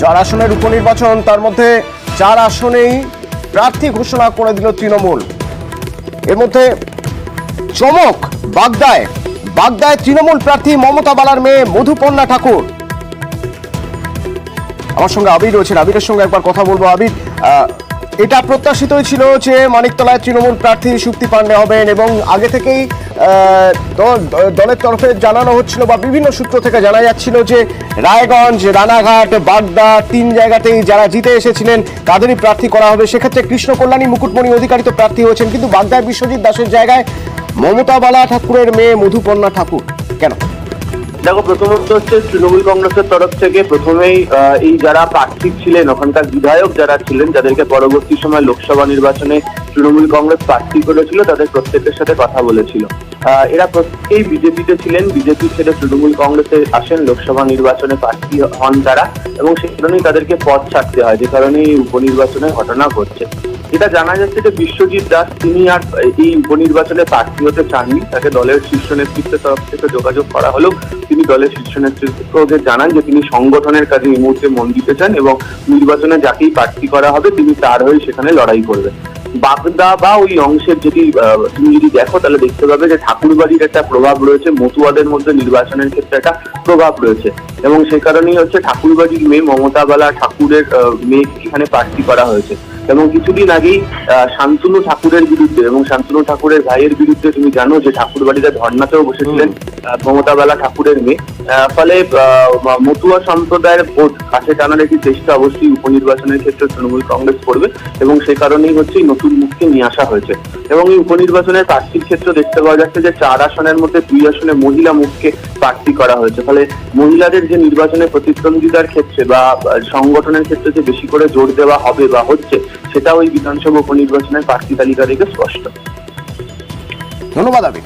4 আসনের উপনির্বাচন, তার মধ্যে 4 আসনেই প্রার্থী ঘোষণা করে দিল তৃণমূল। এর মধ্যে চমক বাগদায় তৃণমূল প্রার্থী মমতা বালার মেয়ে মধুপর্ণা ঠাকুর। আমার সঙ্গে আবির রয়েছেন, আবিরের সঙ্গে একবার কথা বলবো। আবির, এটা প্রত্যাশিতই ছিল যে মানিকতলায় তৃণমূল প্রার্থী সুপ্তি পান্ডে হবেন এবং আগে থেকেই দলের তরফে জানানো হচ্ছিল বা বিভিন্ন সূত্র থেকে জানা যাচ্ছিল যে রায়গঞ্জ, রানাঘাট, বাগদা 3 জায়গাতেই যারা জিতে এসেছিলেন তাদেরই প্রার্থী করা হবে। সেক্ষেত্রে কৃষ্ণ কল্যাণী মুকুটমণি অধিকারী তো প্রার্থী হয়েছেন, কিন্তু বাগদায় বিশ্বজিৎ দাসের জায়গায় মমতা বালা ঠাকুরের মেয়ে মধুপর্ণা ঠাকুর কেন? দেখো, প্রথমত হচ্ছে তৃণমূল কংগ্রেসের তরফ থেকে প্রথমেই এই যারা প্রার্থী ছিলেন, ওখানকার বিধায়ক যারা ছিলেন, যাদেরকে পরবর্তী সময় লোকসভা নির্বাচনে তৃণমূল কংগ্রেস প্রার্থী করেছিল, তাদের প্রত্যেকের সাথে কথা বলেছিল। এরা প্রত্যেকেই বিজেপিতে ছিলেন, বিজেপি ছেড়ে তৃণমূল কংগ্রেসে আসেন, লোকসভা নির্বাচনে প্রার্থী হন তারা, এবং সেই কারণেই তাদেরকে পদ ছাড়তে হয়, যে কারণে এই উপনির্বাচনের ঘটনা ঘটছে। যেটা জানা যাচ্ছে যে বিশ্বজিৎ দাস তিনি আর এই উপনির্বাচনে প্রার্থী হতে চাননি। তাকে দলের শীর্ষ নেতৃত্বের তরফ থেকে যোগাযোগ করা হলেও তিনি দলের শীর্ষ নেতৃত্বকে জানান যে তিনি সংগঠনের কাজে এই মুহূর্তে মন দিতে চান এবং নির্বাচনে যাকেই প্রার্থী করা হবে তিনি তার হয়ে সেখানে লড়াই করবেন। বাগদা বা ওই অংশের তুমি যদি দেখো তাহলে দেখতে পাবে যে ঠাকুরবাড়ির একটা প্রভাব রয়েছে, মতুয়াদের মধ্যে নির্বাচনের ক্ষেত্রে একটা প্রভাব রয়েছে, এবং সেই কারণেই হচ্ছে ঠাকুরবাড়ির মেয়ে মমতা বালা ঠাকুরের মেয়েকে এখানে প্রার্থী করা হয়েছে। এবং কিছুদিন আগেই শান্তনু ঠাকুরের বিরুদ্ধে এবং শান্তনু ঠাকুরের ভাইয়ের বিরুদ্ধে তুমি জানো যে ঠাকুরবাড়িতে ধর্নাতেও বসেছিলেন মমতা বালা ঠাকুরের মেয়ে। ফলে মতুয়া সম্প্রদায়ের ভোট কাছে টানার একটি চেষ্টা অবশ্যই উপনির্বাচনের ক্ষেত্রে তৃণমূল কংগ্রেস করবে, এবং সে কারণেই হচ্ছে নতুন মুখকে নিয়ে আসা হয়েছে। এবং এই উপনির্বাচনের প্রার্থীর ক্ষেত্রে দেখতে পাওয়া যাচ্ছে যে 4 আসনের মধ্যে 2 আসনে মহিলা মুখকে প্রার্থী করা হয়েছে। ফলে মহিলাদের যে নির্বাচনে প্রতিদ্বন্দ্বিতার ক্ষেত্রে বা সংগঠনের ক্ষেত্রে যে বেশি করে জোর দেওয়া হবে বা হচ্ছে, সেটা ওই বিধানসভা উপনির্বাচনের প্রার্থী তালিকা থেকে স্পষ্ট। ধন্যবাদ আবির।